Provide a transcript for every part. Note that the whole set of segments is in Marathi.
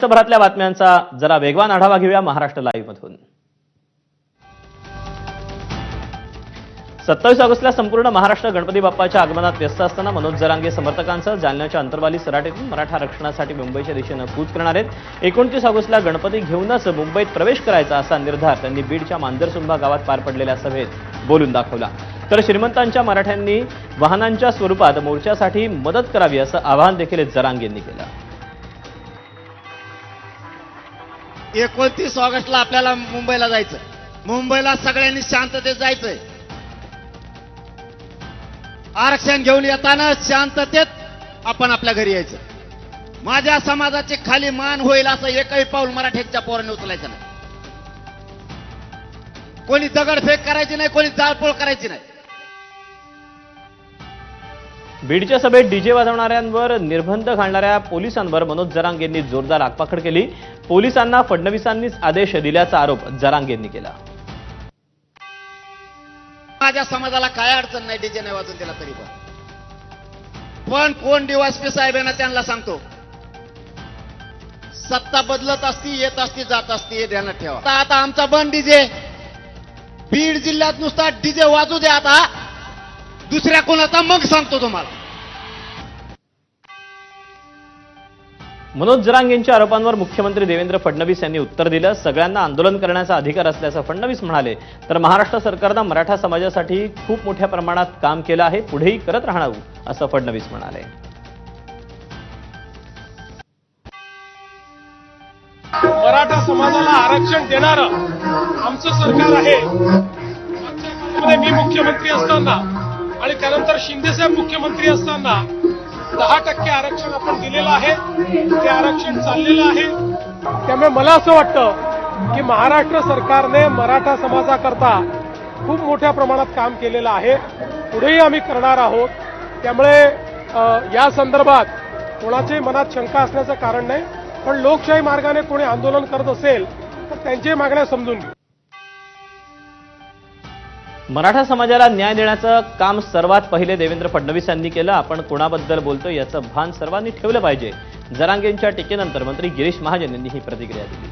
देशभरातल्या बातम्यांचा जरा वेगवान आढावा घेऊया महाराष्ट्र लाईव्ह मधून। 27 ऑगस्टला संपूर्ण महाराष्ट्र गणपती बाप्पाच्या आगमनात व्यस्त असताना मनोज जरांगे समर्थकांसह जालन्याच्या अंतरवाली सराटीतून मराठा आरक्षणासाठी मुंबईच्या दिशेने कूच करणार आहेत। 29 ऑगस्टला गणपती घेऊनच मुंबईत प्रवेश करायचा असा निर्धार त्यांनी बीडच्या मांजरसुंभा गावात पार पडलेल्या सभेत बोलून दाखवला। तर श्रीमंतांच्या मराठ्यांनी वाहनांच्या स्वरूपात मोर्चासाठी मदत करावी असं आवाहन देखील जरांगे यांनी केलं। 29 ऑगस्टला आपल्याला मुंबईला जायचं। मुंबईला सगळ्यांनी शांततेत जायचंय। आरक्षण घेऊन येताना शांततेत आपण आपल्या घरी यायचं। माझ्या समाजाची खाली मान होईल असं एकही पाऊल मराठ्यांच्या पोराने उचलायचं नाही। कोणी दगडफेक करायची नाही, कोणी जाळपोळ करायची नाही। बीडच्या सभेत डीजे वाजवणाऱ्यांवर निर्बंध घालणाऱ्या पोलिसांवर मनोज जरांगे यांनी जोरदार आगपाखड केली। पोलिसांना फडणवीसांनीच आदेश दिल्याचा आरोप जरांगे यांनी केला। माझ्या समाजाला काय अडचण नाही डीजे नाही वाजून दिला तरी पण कोण डीवायएसपी साहेबांना त्यांना सांगतो, सत्ता बदलत असती, येत असती, जात असती, हे ध्यानात ठेवा। आता आमचा बंद डीजे बीड जिल्ह्यात नुसता डीजे वाजू द्या। आता दुसऱ्या कोणाचा मग सांगतो तुम्हाला। मनोज जरांगे यांच्या आरोपांवर मुख्यमंत्री देवेंद्र फडणवीस यांनी उत्तर दिलं। सगळ्यांना आंदोलन करण्याचा अधिकार असल्याचं फडणवीस म्हणाले। तर महाराष्ट्र सरकारनं मराठा समाजासाठी खूप मोठ्या प्रमाणात काम केलं आहे, पुढेही करत राहणार असं फडणवीस म्हणाले। मराठा समाजाला आरक्षण देणारं आमचं सरकार आहे। मी मुख्यमंत्री असताना आणि त्यानंतर शिंदेसाहेब मुख्यमंत्री असताना 10% आरक्षण आपण दिलेलं आहे। ते आरक्षण चाललेलं आहे। त्यामुळे मला असं वाटतं की महाराष्ट्र सरकारने मराठा समाजाकरता खूप मोठ्या प्रमाणात काम केलेलं आहे, पुढेही आम्ही करणार आहोत। त्यामुळे या संदर्भात कोणाच्याही मनात शंका असण्याचं कारण नाही, पण लोकशाही मार्गाने कोणी आंदोलन करत असेल तर त्यांची मागण्या समजून घेऊ। मराठा समाजाला न्याय देण्याचं काम सर्वात पहिले देवेंद्र फडणवीस यांनी केलं। आपण कोणाबद्दल बोलतो याचं भान सर्वांनी ठेवलं पाहिजे। जरांगे यांच्या टीकेनंतर मंत्री गिरीश महाजन यांनी ही प्रतिक्रिया दिली।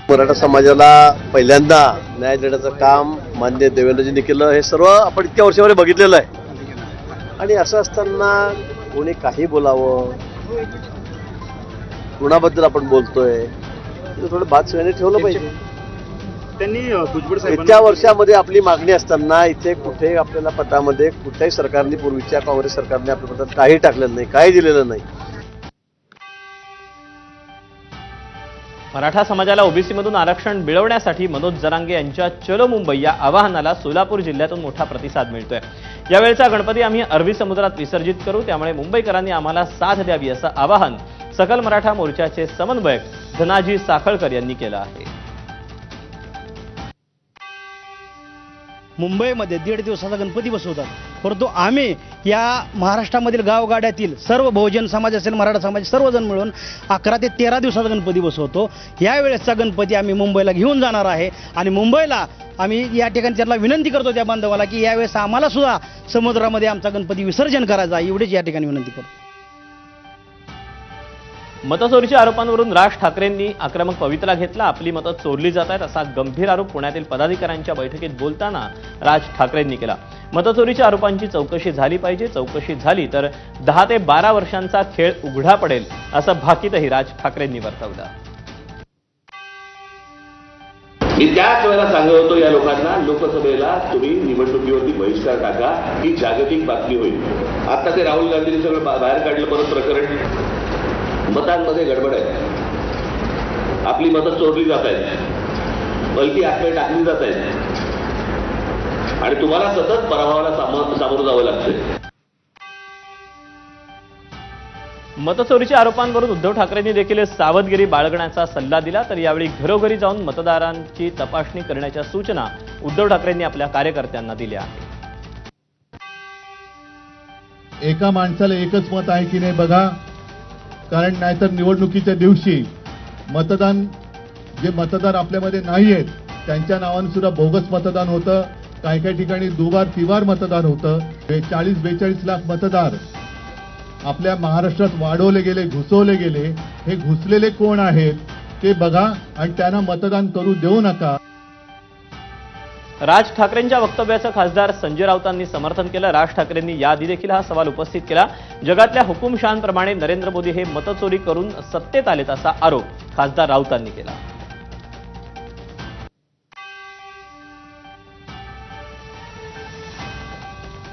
मराठा समाजाला पहिल्यांदा न्याय देण्याचं काम माननीय देवेंद्रजींनी केलं। हे सर्व आपण इतक्या वर्षामध्ये बघितलेलं आहे आणि असं असताना कोणी काही बोलावं, कोणाबद्दल आपण बोलतोय थोडं बात सगळ्यांनी ठेवलं पाहिजे। त्यांनी भुजबळ साहेबांना इतक्या वर्षामध्ये आपली मागणी असताना इथे कुठे आपल्याला पत्रामध्ये कुठल्याही सरकारने पूर्वीच्या काँग्रेस सरकारने आपल्या पत्रात काही टाकलेलं नाही, काही दिलेलं नाही। मराठा समाजाला ओबीसीमधून आरक्षण मिळवण्यासाठी मनोज जरांगे यांच्या चलो मुंबई या आवाहनाला सोलापूर जिल्ह्यातून मोठा प्रतिसाद मिळतोय। यावेळचा गणपती आम्ही अरबी समुद्रात विसर्जित करू, त्यामुळे मुंबईकरांनी आम्हाला साथ द्यावी असं आवाहन सकल मराठा मोर्चाचे समन्वयक धनाजी साखळकर यांनी केलं आहे। मुंबईमध्ये 1.5 दिवसाचा गणपती बसवतात, परंतु आम्ही या महाराष्ट्रामधील गावगाड्यातील सर्व बहुजन समाज असेल, मराठा समाज सर्वजण मिळून 11 ते 13 दिवसाचा गणपती बसवतो। यावेळेसचा गणपती आम्ही मुंबईला घेऊन जाणार आहे आणि मुंबईला आम्ही या ठिकाणी त्यांना विनंती करतो त्या बांधवाला की यावेळेस आम्हाला सुद्धा समुद्रामध्ये आमचा गणपती विसर्जन करायचा, एवढीच या ठिकाणी विनंती करतो। मतचोरीच्या आरोपांवरून राज ठाकरेंनी आक्रमक पवित्रा घेतला। आपली मतं चोरली जात आहेत असा गंभीर आरोप पुण्यातील पदाधिकाऱ्यांच्या बैठकीत बोलताना राज ठाकरेंनी केला। मतचोरीच्या आरोपांची चौकशी झाली पाहिजे, चौकशी झाली तर 10 ते 12 वर्षांचा खेळ उघडा पडेल असं भाकीतही राज ठाकरेंनी वर्तवलं। मी त्याच वेळेला सांगत होतो या लोकांना, लोकसभेला तुम्ही निवडणुकीवरती बहिष्कार टाका, ही जागतिक बातमी होईल। आता ते राहुल गांधींनी सगळं बाहेर काढलं परत प्रकरण। मतांमध्ये गडबड आहे, आपली मतं चोरली जात आहेत, पलटी आत्मे टाकली जात आहेत आणि तुम्हाला सतत पराभवाला सामोरं जावं लागतंय। मतचोरीच्या आरोपांवरून उद्धव ठाकरेंनी देखील सावधगिरी बाळगण्याचा सल्ला दिला। तर यावेळी घरोघरी जाऊन मतदारांची तपासणी करण्याच्या सूचना उद्धव ठाकरेंनी आपल्या कार्यकर्त्यांना दिल्या आहेत। एका माणसाला एकच मत आहे की नाही बघा, कारण नाहीतर निवडणुकीच्या दिवशी जे मतदार आपल्यामध्ये नाही आहेत त्यांच्या नावाने सुद्धा बोगस मतदान होतं। काही काही ठिकाणी दुबार तिबार मतदान होतं। 40-42 लाख मतदार आपल्या महाराष्ट्रात वाढवले गेले, घुसवले गेले. हे घुसलेले कोण आहेत ते बघा आणि त्यांना मतदान करू देऊ नका. राज ठाकरेंच्या वक्तव्याचं खासदार संजय राऊतांनी समर्थन केलं. राज ठाकरेंनी याआधी देखील हा सवाल उपस्थित केला. जगातल्या हुकुमशहांप्रमाणे नरेंद्र मोदी हे मतचोरी करून सत्तेत आलेत असा आरोप खासदार राऊतांनी केला.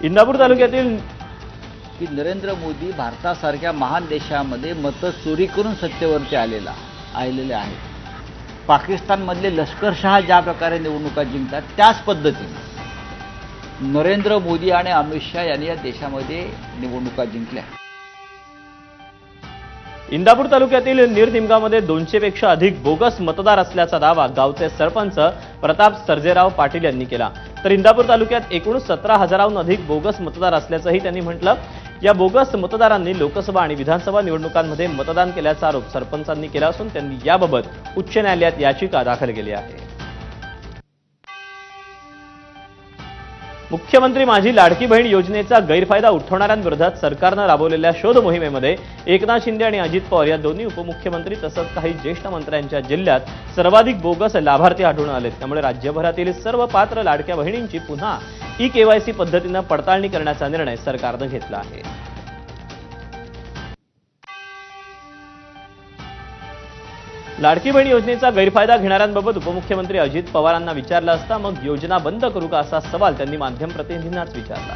इंदापूर तालुक्यातील की नरेंद्र मोदी भारतासारख्या महान देशामध्ये मतं चोरी करून सत्तेवरती आलेले आहेत. पाकिस्तानमधले लष्करशहा ज्या प्रकारे निवडणुका जिंकतात त्याच पद्धतीने नरेंद्र मोदी आणि अमित शहा यांनी या देशामध्ये निवडणुका जिंकल्या. इंदापूर तालुक्यातील निरनिमगामध्ये 200 पेक्षा अधिक बोगस मतदार असल्याचा दावा गावचे सरपंच प्रताप सर्जेराव पाटील यांनी केला. तर इंदापूर तालुक्यात एकूण 17,000हून अधिक बोगस मतदार असल्याचंही त्यांनी म्हटलं. या बोगस मतदारांनी लोकसभा आणि विधानसभा निवडणुकांमध्ये मतदान केल्याचा आरोप सरपंचांनी केला असून त्यांनी याबाबत उच्च न्यायालयात याचिका दाखल केली आहे. मुख्यमंत्री माझी लाडकी बहीण योजनेचा गैरफायदा उठवणाऱ्यांविरोधात सरकारनं राबवलेल्या शोध मोहिमेमध्ये एकनाथ शिंदे आणि अजित पवार या दोन्ही उपमुख्यमंत्री तसंच काही ज्येष्ठ मंत्र्यांच्या जिल्ह्यात सर्वाधिक बोगस लाभार्थी आढळून आलेत. त्यामुळे राज्यभरातील सर्व पात्र लाडक्या बहिणींची पुन्हा ई-केवायसी पद्धतीनं पडताळणी करण्याचा निर्णय सरकारनं घेतला आहे. लाडकी बहीण योजनेचा गैरफायदा घेणाऱ्यांबाबत उपमुख्यमंत्री अजित पवारांना विचारलं असता मग योजना बंद करू का असा सवाल त्यांनी माध्यम प्रतिनिधींनाच विचारला.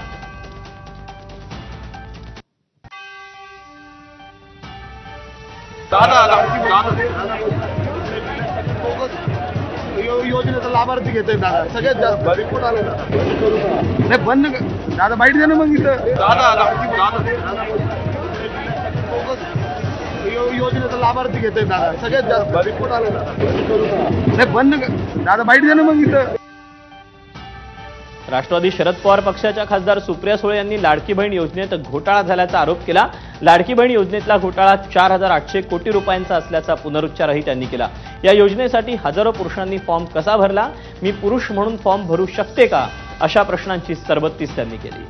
योजनेचा लाभार्थी घेतोय दादा, सगळ्यात जास्त रिपोर्ट आले ना. नाही बंद दादा, बाईट द्या ना मग इथं. योजनेचा लाभार्थी घेतोय दादा, सगळ्यात जास्त रिपोर्ट आले ना. नाही बंद दादा, बाईट द्या ना मग इथं. राष्ट्रवादी शरद पवार पक्षाच्या खासदार सुप्रिया सुळे यांनी लाडकी बहीण योजनेत घोटाळा झाल्याचा आरोप केला. लाडकी बहीण योजनेतला घोटाळा 4,800 कोटी रुपयांचा असल्याचा पुनरुच्चारही त्यांनी केला. या योजनेसाठी हजारो पुरुषांनी फॉर्म कसा भरला, मी पुरुष म्हणून फॉर्म भरू शकते का, अशा प्रश्नांची सरबत्तीस त्यांनी केली.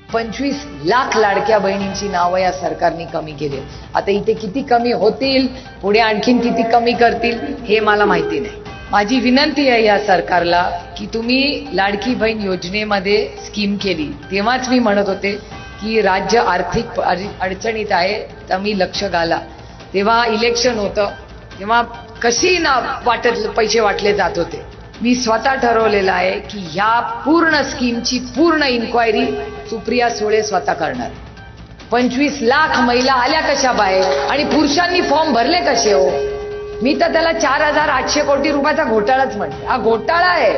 25 लाख लाडक्या बहिणींची नावं या सरकारने कमी केली. आता इथे किती कमी होतील, पुढे आणखीन किती कमी करतील हे मला माहिती नाही. माझी विनंती आहे या सरकारला की तुम्ही लाडकी बहीण योजनेमध्ये स्कीम केली तेव्हाच मी म्हणत होते की राज्य आर्थिक अडचणीत आहे, तर मी लक्ष घाला. तेव्हा इलेक्शन होतं, तेव्हा कशी ना पैसे वाटले जात होते. मी स्वतः ठरवलेलं आहे की ह्या पूर्ण स्कीमची पूर्ण इन्क्वायरी सुप्रिया सुळे स्वतः करणार. 25 लाख महिला आल्या कशा बाहेर आणि पुरुषांनी फॉर्म भरले कसे हो? मी तर त्याला 4,800 कोटी रुपयाचा घोटाळाच म्हणते. हा घोटाळा आहे.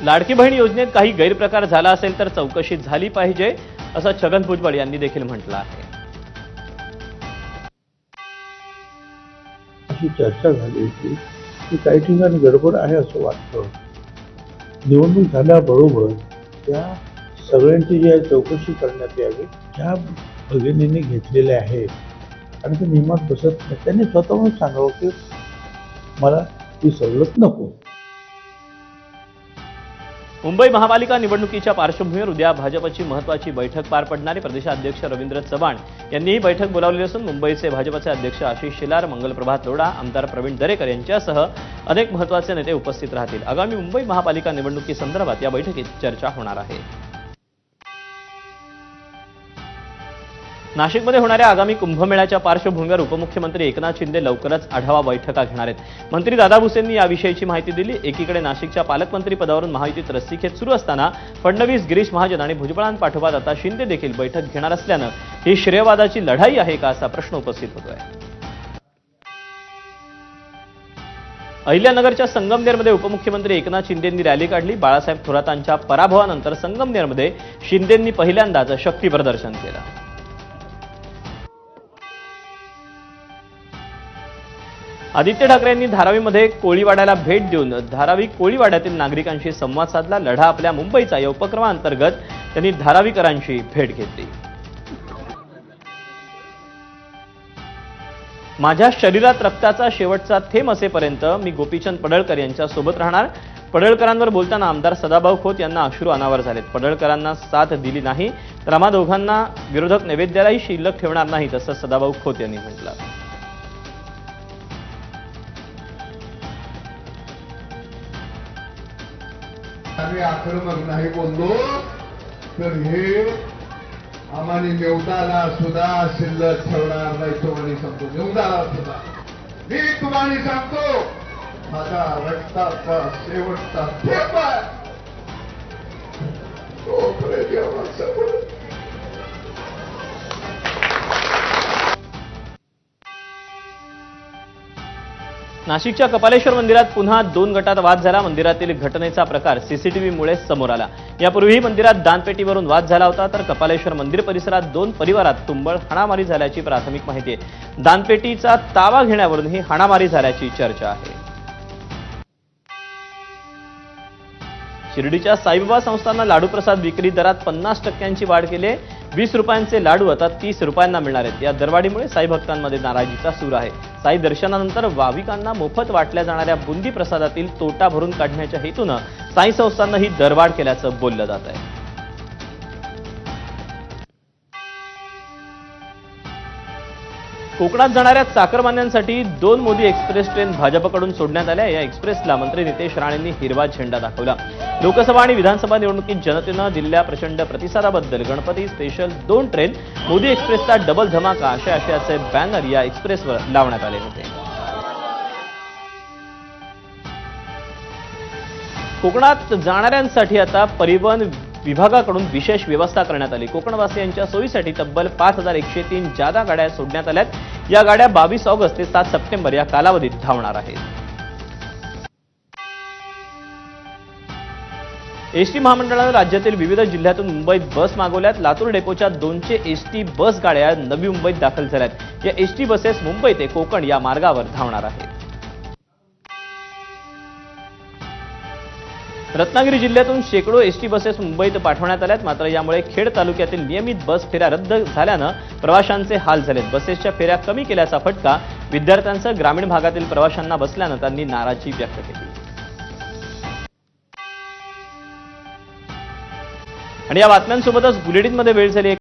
लाडकी बहीण योजनेत काही गैरप्रकार झाला असेल तर चौकशी झाली पाहिजे असं छगन भुजबळ यांनी देखील म्हटलं आहे. अशी चर्चा झाली होती की काही ठिकाणी गडबड आहे असं वाटतं. निवडणूक झाल्याबरोबर त्या सगळ्यांची जी आहे चौकशी करण्यात यावी. ज्या भगिनींनी घेतलेले आहे आणि ते नियमात बसत नाही त्यांनी स्वतःहून सांगावं की मला ती सवलत नको. मुंबई महापालिका निवडणुकीच्या पार्श्वभूमीवर उद्या भाजपची महत्त्वाची बैठक पार पडणारे प्रदेशाध्यक्ष रवींद्र चव्हाण यांनी ही बैठक बोलावली असून मुंबईचे भाजपचे अध्यक्ष आशिष शेलार, मंगलप्रभात लोढा, आमदार प्रवीण दरेकर यांच्यासह अनेक महत्त्वाचे नेते उपस्थित राहतील. आगामी मुंबई महापालिका निवडणुकीसंदर्भात या बैठकीत चर्चा होणार आहे. नाशिकमध्ये होणाऱ्या आगामी कुंभमेळ्याच्या पार्श्वभूमीवर उपमुख्यमंत्री एकनाथ शिंदे लवकरच आढावा बैठका घेणार आहेत. मंत्री दादा भुसेंनी याविषयीची माहिती दिली. एकीकडे नाशिकच्या पालकमंत्री पदावरून महायुतीत रस्सीखेच सुरू असताना फडणवीस, गिरीश महाजन आणि भुजबळांपाठोपाठ आता शिंदे देखील बैठक घेणार असल्यानं ही श्रेयवादाची लढाई आहे का असा प्रश्न उपस्थित होतोय. अहिल्यानगरच्या संगमनेरमध्ये उपमुख्यमंत्री एकनाथ शिंदेंनी रॅली काढली. बाळासाहेब थोरातांच्या पराभवानंतर संगमनेरमध्ये शिंदेंनी पहिल्यांदाच शक्ती प्रदर्शन केलं. आदित्य ठाकरे यांनी धारावीमध्ये कोळीवाड्याला भेट देऊन धारावी कोळीवाड्यातील नागरिकांशी संवाद साधला. लढा आपल्या मुंबईचा या उपक्रमांतर्गत त्यांनी धारावीकरांची भेट घेतली. माझ्या शरीरात रक्ताचा शेवटचा थेंब असेपर्यंत मी गोपीचंद पडळकर यांच्या सोबत राहणार. पडळकरांवर बोलताना आमदार सदाभाऊ खोत यांना अश्रू अनावर झालेत. पडळकरांना साथ दिली नाही तर आम्हा दोघांना विरोधक नैवेद्यालाही शिल्लक ठेवणार नाहीत असं सदाभाऊ खोत यांनी म्हटलं. आम्ही आक्रमक नाही बोललो तर हे आम्हाला नेवताला सुद्धा शिल्लक ठेवणार नाही. तुम्हाला सांगतो, नेवताला सुद्धा मी तुम्हाला सांगतो, माझा रक्ताचा शेवटचा थेंब आहे. तो प्रेम नाशिकच्या कपालेश्वर मंदिरात पुन्हा 2 गटात वाद झाला. मंदिरातील घटनेचा प्रकार सीसीटीव्हीमुळे समोर आला. यापूर्वीही मंदिरात दानपेटीवरून वाद झाला होता, तर कपालेश्वर मंदिर परिसरात 2 परिवारात तुंबळ हाणामारी झाल्याची प्राथमिक माहिती आहे. दानपेटीचा ताबा घेण्यावरून ही हाणामारी झाल्याची चर्चा आहे. शिर्डीच्या साईबाबा संस्थांना लाडू प्रसाद विक्री दरात 50% वाढ केली. 20 रुपयांचे लाडू आता 30 रुपयांना मिळणार आहेत. या दरवाढीमुळे साई भक्तांमध्ये नाराजीचा सूर आहे. साई दर्शनानंतर भाविकांना मोफत वाटल्या जाणाऱ्या बुंदी प्रसादातील तोटा भरून काढण्याच्या हेतूनं साई संस्थांना ही दरवाढ केल्याचं बोललं जात आहे. कोकणात जाणाऱ्या चाकरमान्यांसाठी 2 मोदी एक्सप्रेस ट्रेन भाजपकडून सोडण्यात आल्या. या एक्सप्रेसला मंत्री नितेश राणेंनी हिरवा झेंडा दाखवला. लोकसभा आणि विधानसभा निवडणुकीत जनतेनं दिलेल्या प्रचंड प्रतिसादाबद्दल गणपती स्पेशल 2 ट्रेन मोदी एक्सप्रेसचा डबल धमाका अशा आशयाचे बॅनर या एक्सप्रेसवर लावण्यात आले होते. कोकणात जाणाऱ्यांसाठी आता परिवहन विभागाकडून विशेष व्यवस्था करण्यात आली. कोकणवासियांच्या सोयीसाठी तब्बल 5103 जादा गाड्या सोडण्यात आल्यात. या गाड्या 22 ऑगस्ट ते 7 सप्टेंबर या कालावधीत धावणार आहेत. एसटी महामंडळानं राज्यातील विविध जिल्ह्यातून मुंबईत बस मागवल्यात. लातूर डेपोच्या 200 एसटी बस गाड्या नवी मुंबईत दाखल झाल्यात. या एसटी बसेस मुंबई ते कोकण या मार्गावर धावणार आहेत. रत्नागिरी जिल्ह्यातून शेकडो एसटी बसेस मुंबईत पाठवण्यात आल्यात. मात्र यामुळे खेड तालुक्यातील नियमित बस फेऱ्या रद्द झाल्यानं प्रवाशांचे हाल झालेत. बसेसच्या फेऱ्या कमी केल्याचा फटका विद्यार्थ्यांसह ग्रामीण भागातील प्रवाशांना बसल्यानं त्यांनी नाराजी व्यक्त केली. आणि या बातम्यांसोबतच बुलेटिनमध्ये वेळ झाली.